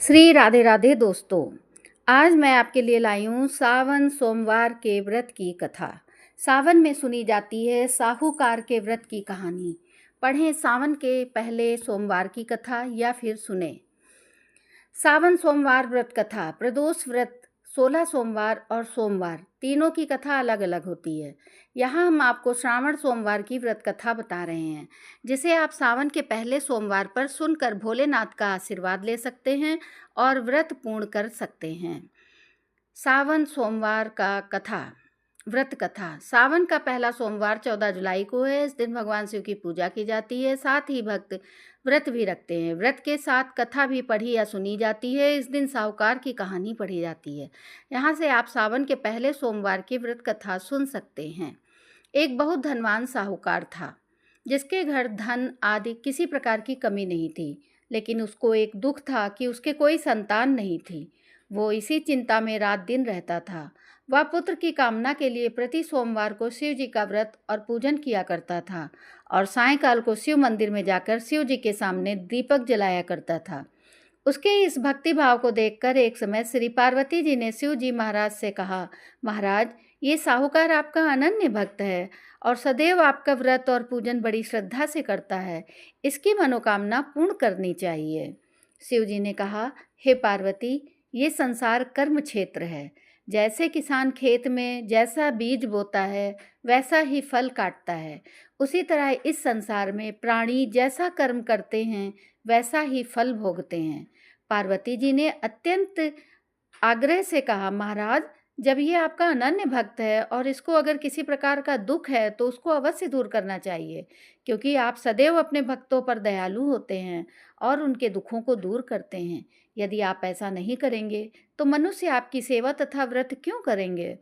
श्री राधे राधे दोस्तों। आज मैं आपके लिए लाई हूँ सावन सोमवार के व्रत की कथा। सावन में सुनी जाती है साहूकार के व्रत की कहानी। पढ़ें सावन के पहले सोमवार की कथा या फिर सुने सावन सोमवार व्रत कथा। प्रदोष व्रत 16 सोमवार और सोमवार तीनों की कथा अलग अलग होती है। यहाँ हम आपको श्रावण सोमवार की व्रत कथा बता रहे हैं, जिसे आप सावन के पहले सोमवार पर सुनकर भोलेनाथ का आशीर्वाद ले सकते हैं और व्रत पूर्ण कर सकते हैं। सावन सोमवार का कथा। व्रत कथा। सावन का पहला सोमवार 14 जुलाई को है। इस दिन भगवान शिव की पूजा की जाती है, साथ ही भक्त व्रत भी रखते हैं। व्रत के साथ कथा भी पढ़ी या सुनी जाती है। इस दिन साहूकार की कहानी पढ़ी जाती है। यहाँ से आप सावन के पहले सोमवार की व्रत कथा सुन सकते हैं। एक बहुत धनवान साहूकार था, जिसके घर धन आदि किसी प्रकार की कमी नहीं थी, लेकिन उसको एक दुख था कि उसके कोई संतान नहीं थी। वो इसी चिंता में रात दिन रहता था। वह पुत्र की कामना के लिए प्रति सोमवार को शिव जी का व्रत और पूजन किया करता था और सायंकाल को शिव मंदिर में जाकर शिव जी के सामने दीपक जलाया करता था। उसके इस भक्ति भाव को देखकर एक समय श्री पार्वती जी ने शिव जी महाराज से कहा, महाराज, ये साहूकार आपका अनन्य भक्त है और सदैव आपका व्रत और पूजन बड़ी श्रद्धा से करता है। इसकी मनोकामना पूर्ण करनी चाहिए। शिव जी ने कहा, हे पार्वती, ये संसार कर्म क्षेत्र है। जैसे किसान खेत में जैसा बीज बोता है वैसा ही फल काटता है, उसी तरह इस संसार में प्राणी जैसा कर्म करते हैं वैसा ही फल भोगते हैं। पार्वती जी ने अत्यंत आग्रह से कहा, महाराज, जब ये आपका अनन्य भक्त है और इसको अगर किसी प्रकार का दुख है तो उसको अवश्य दूर करना चाहिए, क्योंकि आप सदैव अपने भक्तों पर दयालु होते हैं और उनके दुखों को दूर करते हैं। यदि आप ऐसा नहीं करेंगे तो मनुष्य आपकी सेवा तथा व्रत क्यों करेंगे?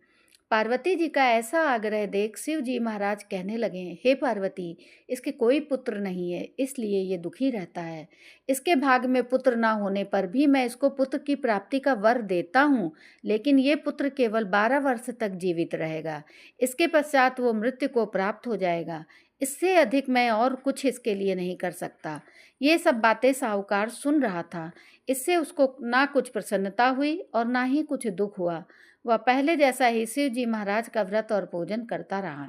पार्वती जी का ऐसा आग्रह देख शिव जी महाराज कहने लगे, हे पार्वती, इसके कोई पुत्र नहीं है, इसलिए ये दुखी रहता है। इसके भाग में पुत्र ना होने पर भी मैं इसको पुत्र की प्राप्ति का वर देता हूँ, लेकिन ये पुत्र केवल 12 वर्ष तक जीवित रहेगा। इसके पश्चात वो मृत्यु को प्राप्त हो जाएगा। इससे अधिक मैं और कुछ इसके लिए नहीं कर सकता। ये सब बातें साहूकार सुन रहा था। इससे उसको ना कुछ प्रसन्नता हुई और ना ही कुछ दुख हुआ। वह पहले जैसा ही शिव जी महाराज का व्रत और पूजन करता रहा।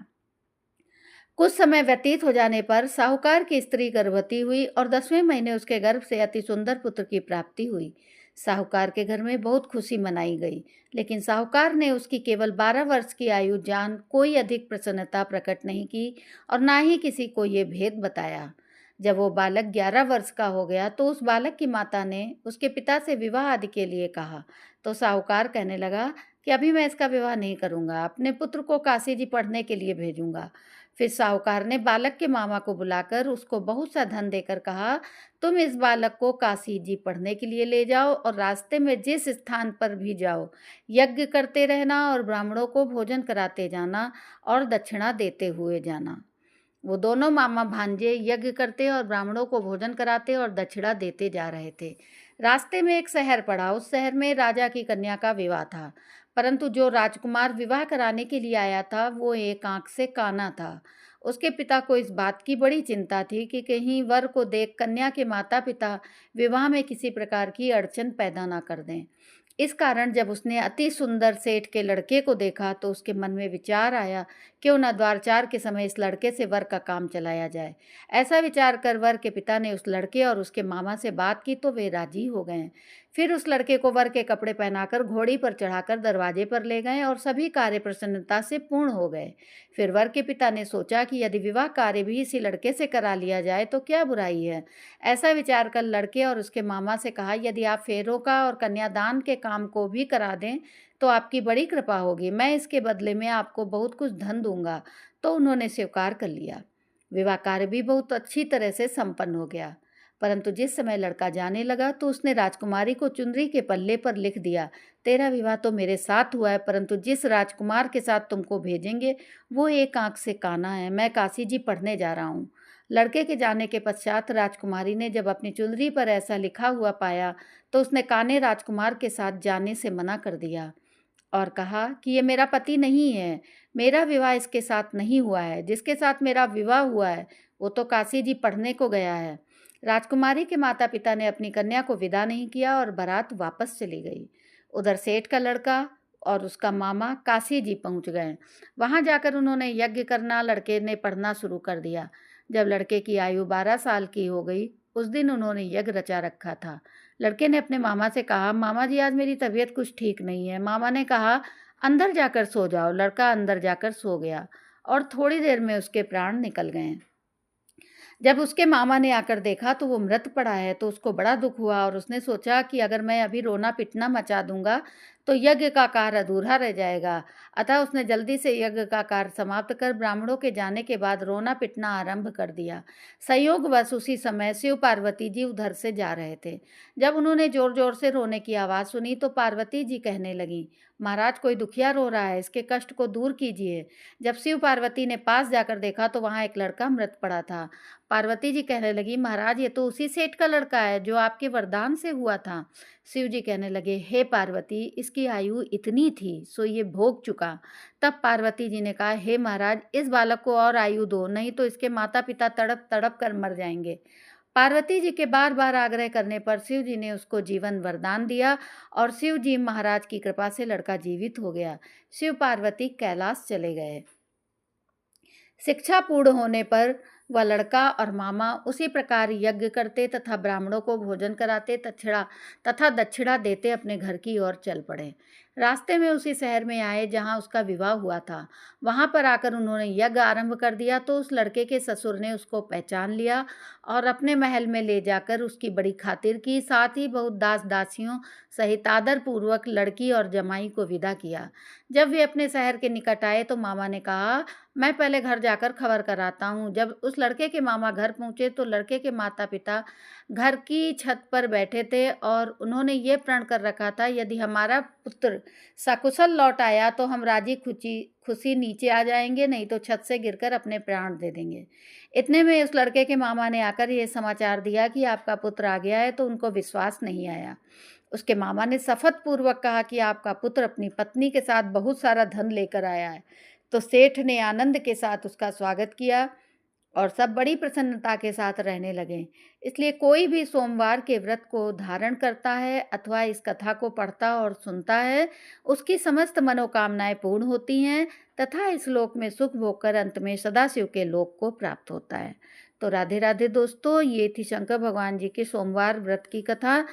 कुछ समय व्यतीत हो जाने पर साहूकार की स्त्री गर्भवती हुई और 10वें महीने उसके गर्भ से अति सुंदर पुत्र की प्राप्ति हुई। साहूकार के घर में बहुत खुशी मनाई गई, लेकिन साहूकार ने उसकी केवल 12 वर्ष की आयु जान कोई अधिक प्रसन्नता प्रकट नहीं की और ना ही किसी को ये भेद बताया। जब वो बालक 11 वर्ष का हो गया तो उस बालक की माता ने उसके पिता से विवाह आदि के लिए कहा, तो साहूकार कहने लगा कि अभी मैं इसका विवाह नहीं करूँगा, अपने पुत्र को काशी जी पढ़ने के लिए भेजूँगा। फिर साहूकार ने बालक के मामा को बुलाकर उसको बहुत सा धन देकर कहा, तुम इस बालक को काशी जी पढ़ने के लिए ले जाओ और रास्ते में जिस स्थान पर भी जाओ यज्ञ करते रहना और ब्राह्मणों को भोजन कराते जाना और दक्षिणा देते हुए जाना। वो दोनों मामा भांजे यज्ञ करते और ब्राह्मणों को भोजन कराते और दक्षिणा देते जा रहे थे। रास्ते में एक शहर पड़ा। उस शहर में राजा की कन्या का विवाह था, परंतु जो राजकुमार विवाह कराने के लिए आया था वो एक आंख से काना था। उसके पिता को इस बात की बड़ी चिंता थी कि कहीं वर को देख कन्या के माता पिता विवाह में किसी प्रकार की अड़चन पैदा ना कर दें। इस कारण जब उसने अति सुंदर सेठ के लड़के को देखा तो उसके मन में विचार आया, क्यों न द्वारचार के समय इस लड़के से वर का काम चलाया जाए। ऐसा विचार कर वर के पिता ने उस लड़के और उसके मामा से बात की तो वे राजी हो गए। फिर उस लड़के को वर के कपड़े पहनाकर घोड़ी पर चढ़ाकर दरवाजे पर ले गए और सभी कार्य प्रसन्नता से पूर्ण हो गए। फिर वर के पिता ने सोचा कि यदि विवाह कार्य भी इसी लड़के से करा लिया जाए तो क्या बुराई है। ऐसा विचार कर लड़के और उसके मामा से कहा, यदि आप फेरों का और कन्यादान के काम को भी करा दें तो आपकी बड़ी कृपा होगी, मैं इसके बदले में आपको बहुत कुछ धन दूंगा। तो उन्होंने स्वीकार कर लिया। विवाह कार्य भी बहुत अच्छी तरह से संपन्न हो गया, परंतु जिस समय लड़का जाने लगा तो उसने राजकुमारी को चुनरी के पल्ले पर लिख दिया, तेरा विवाह तो मेरे साथ हुआ है, परंतु जिस राजकुमार के साथ तुमको भेजेंगे वो एक आंख से काना है, मैं काशी जी पढ़ने जा रहा हूँ। लड़के के जाने के पश्चात राजकुमारी ने जब अपनी चुनरी पर ऐसा लिखा हुआ पाया तो उसने काने राजकुमार के साथ जाने से मना कर दिया और कहा कि ये मेरा पति नहीं है, मेरा विवाह इसके साथ नहीं हुआ है। जिसके साथ मेरा विवाह हुआ है वो तो काशी जी पढ़ने को गया है। राजकुमारी के माता पिता ने अपनी कन्या को विदा नहीं किया और बारात वापस चली गई। उधर सेठ का लड़का और उसका मामा काशी जी पहुंच गए। वहां जाकर उन्होंने यज्ञ करना, लड़के ने पढ़ना शुरू कर दिया। जब लड़के की आयु 12 साल की हो गई, उस दिन उन्होंने यज्ञ रचा रखा था। लड़के ने अपने मामा से कहा, मामा जी आज मेरी तबीयत कुछ ठीक नहीं है। मामा ने कहा, अंदर जाकर सो जाओ। लड़का अंदर जाकर सो गया और थोड़ी देर में उसके प्राण निकल गए। जब उसके मामा ने आकर देखा तो वो मृत पड़ा है, तो उसको बड़ा दुख हुआ और उसने सोचा कि अगर मैं अभी रोना पिटना मचा दूंगा तो यज्ञ का कार्य अधूरा रह जाएगा। अतः उसने जल्दी से यज्ञ का कार्य समाप्त कर ब्राह्मणों के जाने के बाद रोना पिटना आरंभ कर दिया। संयोगवश उसी समय शिव पार्वती जी उधर से जा रहे थे। जब उन्होंने जोर जोर से रोने की आवाज़ सुनी तो पार्वती जी कहने लगी, महाराज कोई दुखिया रो रहा है, इसके कष्ट को दूर कीजिए। जब शिव पार्वती ने पास जाकर देखा तो वहाँ एक लड़का मृत पड़ा था। पार्वती जी कहने लगी, महाराज ये तो उसी सेठ का लड़का है जो आपके वरदान से हुआ था। शिव जी कहने लगे, हे पार्वती, इसकी आयु इतनी थी सो ये भोग चुका। तब पार्वती जी ने कहा, हे महाराज इस बालक को और आयु दो, नहीं तो इसके माता पिता तड़प तड़प कर मर जाएंगे। पार्वती जी के बार बार आग्रह करने पर शिव जी ने उसको जीवन वरदान दिया और शिव जी महाराज की कृपा से लड़का जीवित हो गया। शिव पार्वती कैलाश चले गए। शिक्षा पूर्ण होने पर वह लड़का और मामा उसी प्रकार यज्ञ करते तथा ब्राह्मणों को भोजन कराते तथा दक्षिणा देते अपने घर की ओर चल पड़े। रास्ते में उसी शहर में आए जहां उसका विवाह हुआ था। वहां पर आकर उन्होंने यज्ञ आरंभ कर दिया तो उस लड़के के ससुर ने उसको पहचान लिया और अपने महल में ले जाकर उसकी बड़ी खातिर की, साथ ही बहुत दास दासियों सहित आदर पूर्वक लड़की और जमाई को विदा किया। जब वे अपने शहर के निकट आए तो मामा ने कहा, मैं पहले घर जाकर खबर कराता हूँ। जब उस लड़के के मामा घर पहुँचे तो लड़के के माता पिता घर की छत पर बैठे थे और उन्होंने ये प्रण कर रखा था, यदि हमारा पुत्र सकुशल लौट आया तो हम राजी खुशी नीचे आ जाएंगे, नहीं तो छत से गिरकर अपने प्राण दे देंगे। इतने में उस लड़के के मामा ने आकर ये समाचार दिया कि आपका पुत्र आ गया है, तो उनको विश्वास नहीं आया। उसके मामा ने शपथ पूर्वक कहा कि आपका पुत्र अपनी पत्नी के साथ बहुत सारा धन लेकर आया है। तो सेठ ने आनंद के साथ उसका स्वागत किया और सब बड़ी प्रसन्नता के साथ रहने लगे। इसलिए कोई भी सोमवार के व्रत को धारण करता है अथवा इस कथा को पढ़ता और सुनता है, उसकी समस्त मनोकामनाएं पूर्ण होती हैं तथा इस लोक में सुख भोग कर अंत में सदाशिव के लोक को प्राप्त होता है। तो राधे राधे दोस्तों, ये थी शंकर भगवान जी के सोमवार व्रत की कथा।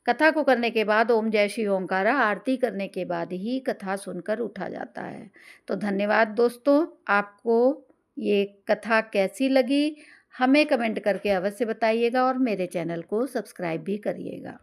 कथा को करने के बाद ओम जय श्री ओंकारा आरती करने के बाद ही कथा सुनकर उठा जाता है। तो धन्यवाद दोस्तों, आपको ये कथा कैसी लगी हमें कमेंट करके अवश्य बताइएगा और मेरे चैनल को सब्सक्राइब भी करिएगा।